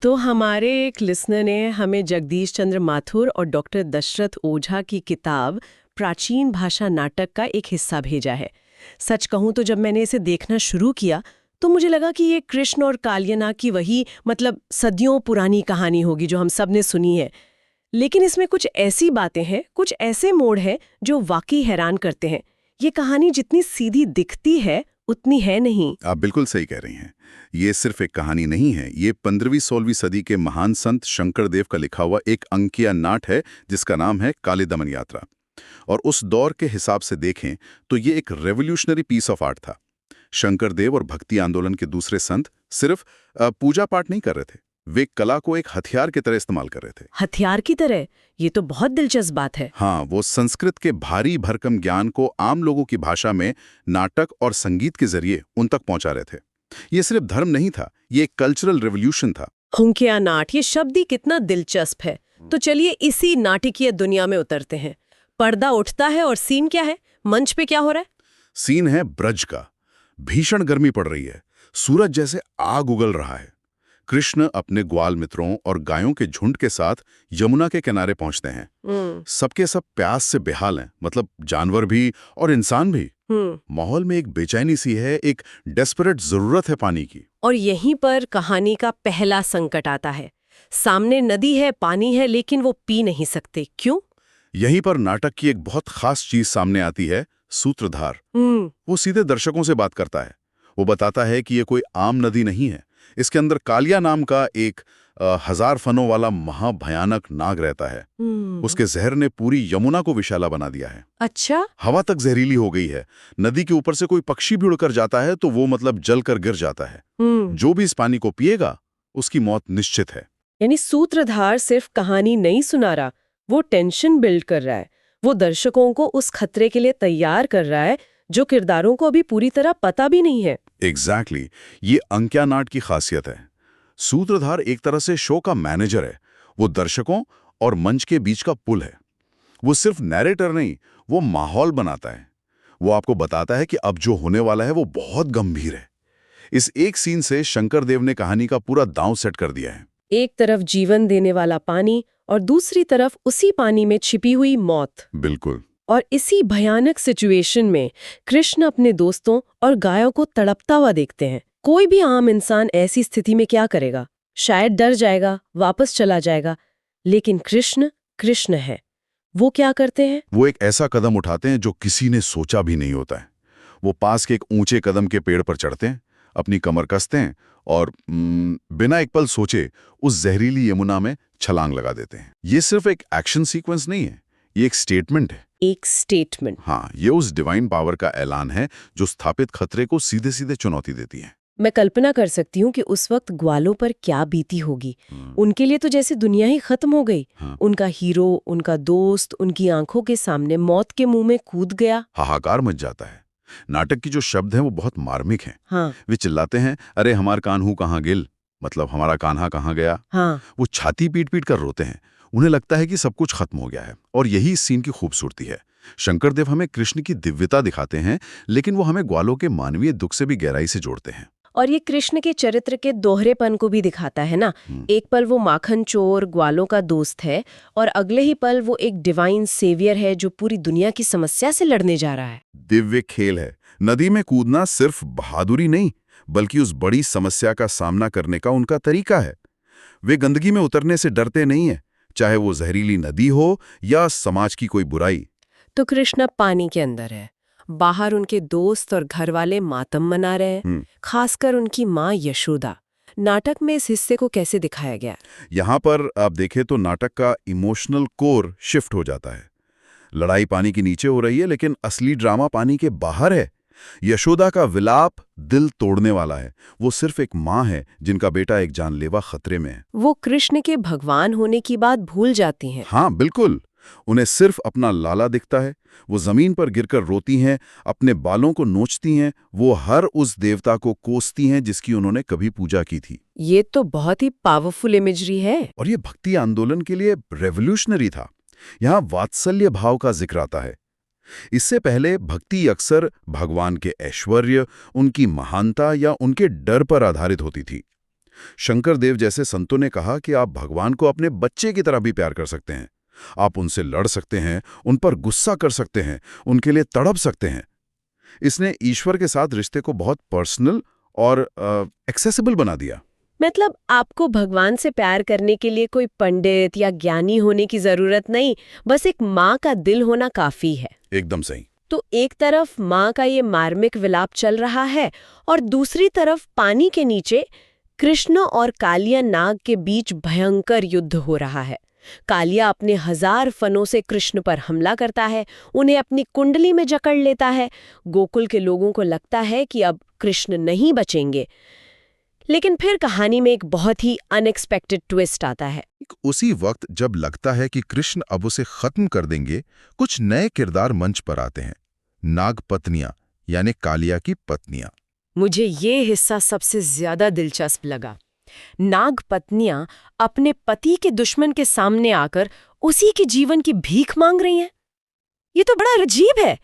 तो हमारे एक लिसनर ने हमें जगदीश चंद्र माथुर और डॉक्टर दशरथ ओझा की किताब प्राचीन भाषा नाटक का एक हिस्सा भेजा है। सच कहूं तो जब मैंने इसे देखना शुरू किया तो मुझे लगा कि ये कृष्ण और कालियना की वही सदियों पुरानी कहानी होगी जो हम सब ने सुनी है। लेकिन इसमें कुछ ऐसी बातें हैं, कुछ ऐसे मोड़ हैं जो वाकई हैरान करते हैं। ये कहानी जितनी सीधी दिखती है उतनी है नहीं। आप बिल्कुल सही कह रही हैं। ये सिर्फ एक कहानी नहीं है, ये 15वीं-16वीं सदी के महान संत शंकरदेव का लिखा हुआ एक अंकीय नाट है जिसका नाम है काली दमन यात्रा। और उस दौर के हिसाब से देखें तो ये एक रेवोल्यूशनरी पीस ऑफ आर्ट था। शंकरदेव और भक्ति आंदोलन के दूसरे संत सिर्फ पूजा पाठ नहीं कर रहे थे, वे कला को एक हथियार की तरह इस्तेमाल कर रहे थे। हथियार की तरह? ये तो बहुत दिलचस्प बात है। हाँ, वो संस्कृत के भारी भरकम ज्ञान को आम लोगों की भाषा में नाटक और संगीत के जरिए उन तक पहुंचा रहे थे। ये सिर्फ धर्म नहीं था, ये एक कल्चरल रेवोल्यूशन था। हुंकिया नाट, ये शब्द ही कितना दिलचस्प है। तो चलिए इसी नाटकीय दुनिया में उतरते हैं। पर्दा उठता है और सीन क्या है? मंच पे क्या हो रहा है? सीन है ब्रज का। भीषण गर्मी पड़ रही है, सूरज जैसे आग उगल रहा है। कृष्ण अपने ग्वाल मित्रों और गायों के झुंड के साथ यमुना के किनारे पहुंचते हैं। सबके सब प्यास से बेहाल हैं, मतलब जानवर भी और इंसान भी। माहौल में एक बेचैनी सी है, एक डेस्परेट जरूरत है पानी की। और यहीं पर कहानी का पहला संकट आता है। सामने नदी है, पानी है, लेकिन वो पी नहीं सकते। क्यों? यहीं पर नाटक की एक बहुत खास चीज सामने आती है, सूत्रधार। वो सीधे दर्शकों से बात करता है। वो बताता है कि ये कोई आम नदी नहीं है, इसके अंदर कालिया नाम का एक 1000 फनों वाला महाभयानक नाग रहता है। उसके जहर ने पूरी यमुना को विषैला बना दिया है। अच्छा? हवा तक जहरीली हो गई है। नदी के ऊपर से कोई पक्षी भी उड़कर जाता है तो वो जल कर गिर जाता है। जो भी इस पानी को पिएगा उसकी मौत निश्चित है। यानी सूत्रधार सिर्फ कहानी नहीं सुना रहा, वो टेंशन बिल्ड कर रहा है। वो दर्शकों को उस खतरे के लिए तैयार कर रहा है जो किरदारों को अभी पूरी तरह पता भी नहीं है। एग्जैक्टली, ये अंक्या नाट की खासियत है। सूत्रधार एक तरह से शो का मैनेजर है। वो दर्शकों और मंच के बीच का पुल है। वो सिर्फ नैरेटर नहीं, वो माहौल बनाता है। वो आपको बताता है कि अब जो होने वाला है वो बहुत गंभीर है। इस एक सीन से शंकरदेव ने कहानी का पूरा दांव सेट कर दिया है। एक तरफ जीवन देने वाला पानी और दूसरी तरफ उसी पानी में छिपी हुई मौत। बिल्कुल। और इसी भयानक सिचुएशन में कृष्ण अपने दोस्तों और गायों को तड़पता हुआ देखते हैं। कोई भी आम इंसान ऐसी स्थिति में क्या करेगा? शायद डर जाएगा, वापस चला जाएगा। लेकिन कृष्ण कृष्ण है। वो क्या करते हैं? वो एक ऐसा कदम उठाते हैं जो किसी ने सोचा भी नहीं होता है। वो पास के एक ऊंचे कदम के पेड़ पर चढ़ते हैं, अपनी कमर कसते हैं और बिना एक पल सोचे उस जहरीली यमुना में छलांग लगा देते हैं। ये सिर्फ एक एक्शन सीक्वेंस नहीं है, ये एक स्टेटमेंट है। एक स्टेटमेंट? हाँ, ये उस डिवाइन पावर का ऐलान है जो स्थापित खतरे को सीधे सीधे चुनौती देती है। मैं कल्पना कर सकती हूँ कि उस वक्त ग्वालों पर क्या बीती होगी। उनके लिए तो जैसे दुनिया ही खत्म हो गई। उनका हीरो, उनका दोस्त, उनकी आंखों के सामने मौत के मुंह में कूद गया। हाहाकार मच जाता है। नाटक की जो शब्द हैं वो बहुत मार्मिक हैं। हाँ। वे चिल्लाते हैं, अरे हमार कान्हू कहाँ गिल, मतलब हमारा कान्हा कहाँ गया। हाँ। वो छाती पीट पीट कर रोते हैं। उन्हें लगता है कि सब कुछ खत्म हो गया है। और यही इस सीन की खूबसूरती है। शंकरदेव हमें कृष्ण की दिव्यता दिखाते हैं, लेकिन वो हमें ग्वालों के मानवीय दुख से भी गहराई से जोड़ते हैं। और ये कृष्ण के चरित्र के दोहरेपन को भी दिखाता है ना। एक पल वो माखन चोर, ग्वालों का दोस्त है, और अगले ही पल वो एक डिवाइन सेवियर है जो पूरी दुनिया की समस्या से लड़ने जा रहा है। दिव्य खेल है। नदी में कूदना सिर्फ बहादुरी नहीं, बल्कि उस बड़ी समस्या का सामना करने का उनका तरीका है। वे गंदगी में उतरने से डरते नहीं है, चाहे वो जहरीली नदी हो या समाज की कोई बुराई। तो कृष्ण पानी के अंदर है, बाहर उनके दोस्त और घर वाले मातम मना रहे हैं, खासकर उनकी माँ यशोदा। नाटक में इस हिस्से को कैसे दिखाया गया? यहाँ पर आप देखें तो नाटक का इमोशनल कोर शिफ्ट हो जाता है। लड़ाई पानी के नीचे हो रही है, लेकिन असली ड्रामा पानी के बाहर है। यशोदा का विलाप दिल तोड़ने वाला है। वो सिर्फ एक माँ है जिनका बेटा एक जानलेवा खतरे में है। वो कृष्ण के भगवान होने की बात भूल जाती हैं। हाँ बिल्कुल, उन्हें सिर्फ अपना लाला दिखता है। वो जमीन पर गिरकर रोती हैं, अपने बालों को नोचती हैं, वो हर उस देवता को कोसती हैं जिसकी उन्होंने कभी पूजा की थी। ये तो बहुत ही पावरफुल इमेजरी है। और ये भक्ति आंदोलन के लिए रेवोल्यूशनरी था। यहाँ वात्सल्य भाव का जिक्र आता है। इससे पहले भक्ति अक्सर भगवान के ऐश्वर्य, उनकी महानता या उनके डर पर आधारित होती थी। शंकर देव जैसे संतों ने कहा कि आप भगवान को अपने बच्चे की तरह भी प्यार कर सकते हैं। आप उनसे लड़ सकते हैं, उन पर गुस्सा कर सकते हैं, उनके लिए तड़प सकते हैं। इसने ईश्वर के साथ रिश्ते को बहुत पर्सनल और एक्सेसिबल बना दिया। मतलब आपको भगवान से प्यार करने के लिए कोई पंडित या ज्ञानी होने की जरूरत नहीं, बस एक माँ का दिल होना काफी है। एकदम सही। तो एक तरफ माँ का ये मार्मिक विलाप चल रहा है और दूसरी तरफ पानी के नीचे कृष्ण और कालिया नाग के बीच भयंकर युद्ध हो रहा है। कालिया अपने 1000 फनों से कृष्ण पर हमला करता है, उन्हें अपनी कुंडली में जकड़ लेता है। गोकुल के लोगों को लगता है कि अब कृष्ण नहीं बचेंगे। लेकिन फिर कहानी में एक बहुत ही अनएक्सपेक्टेड ट्विस्ट आता है। उसी वक्त जब लगता है कि कृष्ण अब उसे खत्म कर देंगे, कुछ नए किरदार मंच पर आते हैं। नाग पत्नियां, यानी कालिया की पत्नियां। मुझे ये हिस्सा सबसे ज्यादा दिलचस्प लगा। नाग पत्नियां अपने पति के दुश्मन के सामने आकर उसी के जीवन की भीख मांग रही हैं। ये तो बड़ा अजीब है।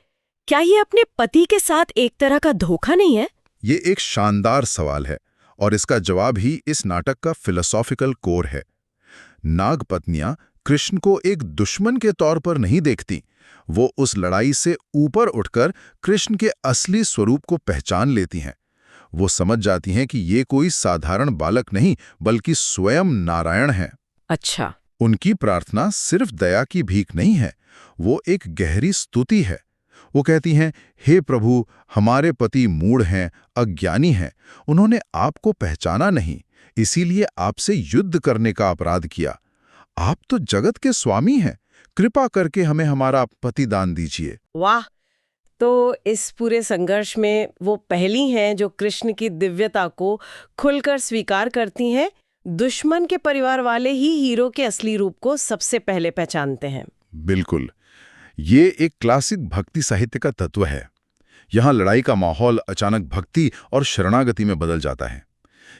क्या ये अपने पति के साथ एक तरह का धोखा नहीं है? ये एक शानदार सवाल है और इसका जवाब ही इस नाटक का फिलोसॉफिकल कोर है। नाग पत्नियां कृष्ण को एक दुश्मन के तौर पर नहीं देखती। वो उस लड़ाई से ऊपर उठकर कृष्ण के असली स्वरूप को पहचान लेती हैं। वो समझ जाती हैं कि ये कोई साधारण बालक नहीं, बल्कि स्वयं नारायण है। अच्छा। उनकी प्रार्थना सिर्फ दया की भीख नहीं है, वो एक गहरी स्तुति है। वो कहती हैं, हे प्रभु, हमारे पति मूढ़ हैं, अज्ञानी हैं। उन्होंने आपको पहचाना नहीं, इसीलिए आपसे युद्ध करने का अपराध किया। आप तो जगत के स्वामी हैं, कृपा करके हमें हमारा पति दान दीजिए। वाह! तो इस पूरे संघर्ष में वो पहली हैं जो कृष्ण की दिव्यता को खुलकर स्वीकार करती हैं। दुश्मन के परिवार वाले ही हीरो के असली रूप को सबसे पहले पहचानते हैं। बिल्कुल, ये एक क्लासिक भक्ति साहित्य का तत्व है। यहाँ लड़ाई का माहौल अचानक भक्ति और शरणागति में बदल जाता है।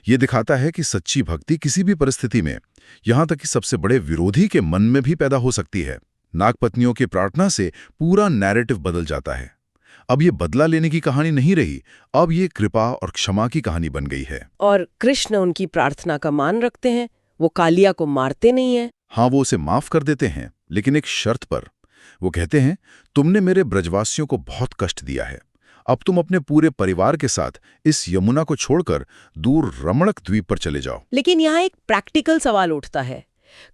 ये दिखाता है कि सच्ची भक्ति किसी भी परिस्थिति में, यहाँ तक कि सबसे बड़े विरोधी के मन में भी पैदा हो सकती है। नागपत्नियों की प्रार्थना से पूरा नैरेटिव बदल जाता है। अब ये बदला लेने की कहानी नहीं रही, अब ये कृपा और क्षमा की कहानी बन गई है। और कृष्ण उनकी प्रार्थना का मान रखते हैं। वो कालिया को मारते नहीं हैं। हाँ, वो उसे माफ कर देते हैं, लेकिन एक शर्त पर। वो कहते हैं, तुमने मेरे ब्रजवासियों को बहुत कष्ट दिया है। अब तुम अपने पूरे परिवार के साथ इस यमुना को छोड़कर दूर रमणक द्वीप पर चले जाओ। लेकिन यहाँ एक प्रैक्टिकल सवाल उठता है।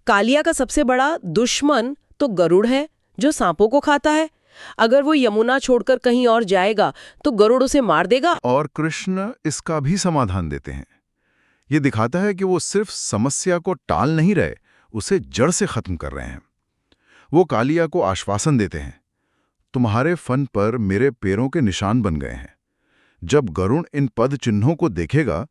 कालिया का सबसे बड़ा दुश्मन तो गरुड़ है, जो सांपों को खाता है। अगर वो यमुना छोड़कर कहीं और जाएगा तो गरुड़ उसे मार देगा। और कृष्ण इसका भी समाधान देते हैं। ये दिखाता है कि वो सिर्फ समस्या को टाल नहीं रहे, उसे जड़ से खत्म कर रहे हैं। वो कालिया को आश्वासन देते हैं, तुम्हारे फन पर मेरे पैरों के निशान बन गए हैं। जब गरुड़ इन पद चिन्हों को देखेगा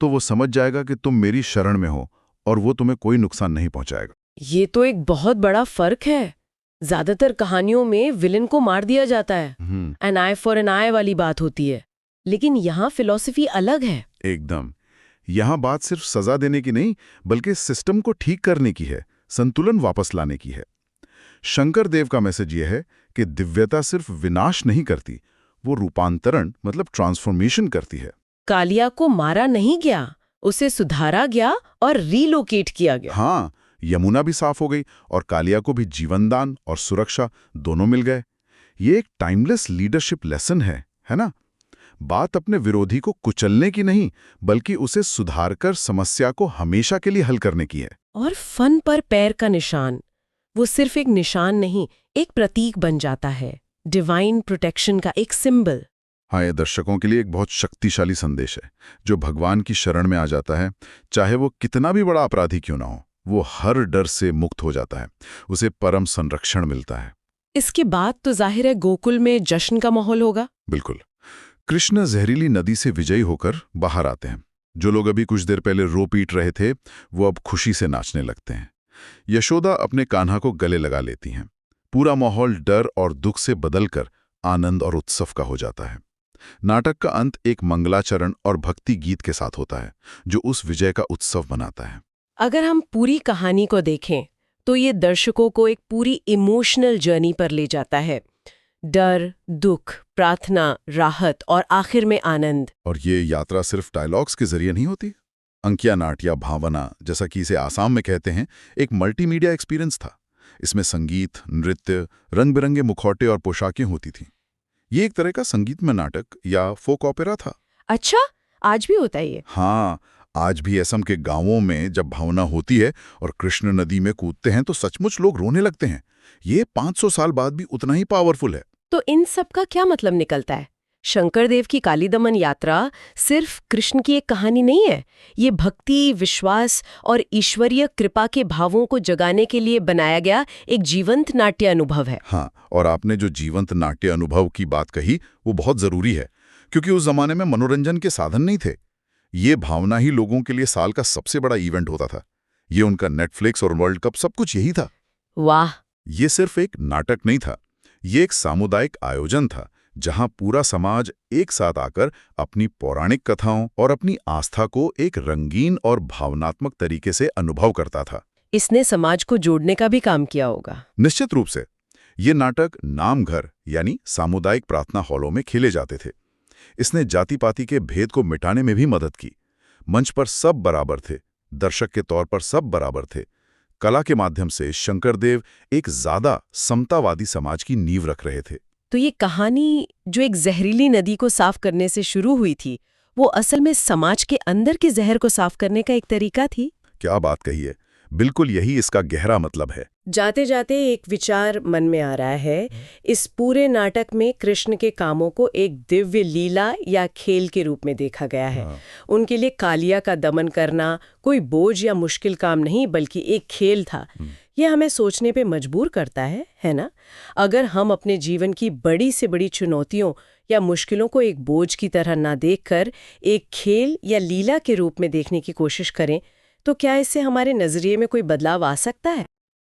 तो वो समझ जाएगा कि तुम मेरी शरण में हो और वो तुम्हें कोई नुकसान नहीं पहुंचाएगा। ये तो एक बहुत बड़ा फर्क है। ज्यादातर कहानियों में विलेन को मार दिया जाता है, एन आई फॉर एन आई वाली बात होती है। लेकिन यहाँ फिलॉसफी अलग है। एकदम। यहाँ बात सिर्फ सजा देने की नहीं, बल्कि सिस्टम को ठीक करने की है, संतुलन वापस लाने की है। शंकर देव का मैसेज यह है कि दिव्यता सिर्फ विनाश नहीं करती, वो रूपांतरण मतलब ट्रांसफॉर्मेशन करती है। कालिया को मारा नहीं गया, उसे सुधारा गया और रीलोकेट किया गया। हाँ, यमुना भी साफ हो गई और कालिया को भी जीवनदान और सुरक्षा दोनों मिल गए। ये एक टाइमलेस लीडरशिप लेसन है ना? बात अपने विरोधी को कुचलने की नहीं, बल्कि उसे सुधारकर समस्या को हमेशा के लिए हल करने की है। और फन पर पैर का निशान, वो सिर्फ एक निशान नहीं, एक प्रतीक बन जाता है, डिवाइन प्रोटेक्शन का एक सिंबल। हाँ, ये दर्शकों के लिए एक बहुत शक्तिशाली संदेश है। जो भगवान की शरण में आ जाता है, चाहे वो कितना भी बड़ा अपराधी क्यों ना हो, वो हर डर से मुक्त हो जाता है। उसे परम संरक्षण मिलता है। इसके बाद तो जाहिर है गोकुल में जश्न का माहौल होगा। बिल्कुल। कृष्ण जहरीली नदी से विजयी होकर बाहर आते हैं। जो लोग अभी कुछ देर पहले रो पीट रहे थे, वो अब खुशी से नाचने लगते हैं। यशोदा अपने कान्हा को गले लगा लेती हैं। पूरा माहौल डर और दुख से बदलकर आनंद और उत्सव का हो जाता है। नाटक का अंत एक मंगलाचरण और भक्ति गीत के साथ होता है, जो उस विजय का उत्सव बनाता है। अगर हम पूरी कहानी को देखें तो ये दर्शकों को एक पूरी इमोशनल जर्नी पर ले जाता है। डर, दुख, प्रार्थना, राहत और आखिर में आनंद। और ये यात्रा सिर्फ डायलॉग्स के जरिए नहीं होती। अंकिया नाट या भावना, जैसा कि इसे आसाम में कहते हैं, एक मल्टीमीडिया एक्सपीरियंस था। इसमें संगीत, नृत्य, रंग-बिरंगे मुखौटे और पोशाकें होती थीं। ये एक तरह का संगीतमय नाटक या फोक ऑपेरा था। अच्छा, आज भी होता है ये? हाँ, आज भी असम के गांवों में जब भावना होती है और कृष्ण नदी में कूदते हैं तो सचमुच लोग रोने लगते हैं। ये 500 साल बाद भी उतना ही पावरफुल है। तो इन सब का क्या मतलब निकलता है? शंकरदेव की कालीदमन यात्रा सिर्फ कृष्ण की एक कहानी नहीं है। ये भक्ति, विश्वास और ईश्वरीय कृपा के भावों को जगाने के लिए बनाया गया एक जीवंत नाट्य अनुभव है। हाँ, और आपने जो जीवंत नाट्य अनुभव की बात कही वो बहुत जरूरी है, क्योंकि उस जमाने में मनोरंजन के साधन नहीं थे। ये भावना ही लोगों के लिए साल का सबसे बड़ा इवेंट होता था। ये उनका नेटफ्लिक्स और वर्ल्ड कप सब कुछ यही था। वाह! ये सिर्फ एक नाटक नहीं था, ये एक सामुदायिक आयोजन था जहां पूरा समाज एक साथ आकर अपनी पौराणिक कथाओं और अपनी आस्था को एक रंगीन और भावनात्मक तरीके से अनुभव करता था। इसने समाज को जोड़ने का भी काम किया होगा। निश्चित रूप से। ये नाटक नामघर यानी सामुदायिक प्रार्थना हॉलों में खेले जाते थे। इसने जाति-पाति के भेद को मिटाने में भी मदद की। मंच पर सब बराबर थे, दर्शक के तौर पर सब बराबर थे। कला के माध्यम से शंकरदेव एक ज्यादा समतावादी समाज की नींव रख रहे थे। तो ये कहानी जो एक जहरीली नदी को साफ करने से शुरू हुई थी, वो असल में समाज के अंदर के जहर को साफ करने का एक तरीका थी। क्या बात कही है! बिल्कुल यही इसका गहरा मतलब है। जाते जाते एक विचार मन में आ रहा है। इस पूरे नाटक में कृष्ण के कामों को एक दिव्य लीला या खेल के रूप में देखा गया है। उनके लिए कालिया का दमन करना कोई बोझ या मुश्किल काम नहीं, बल्कि एक खेल था। ये हमें सोचने पे मजबूर करता है ना? अगर हम अपने जीवन की बड़ी से बड़ी चुनौतियों या मुश्किलों को एक बोझ की तरह ना देखकर एक खेल या लीला के रूप में देखने की कोशिश करें, तो क्या इससे हमारे नजरिए में कोई बदलाव आ सकता है?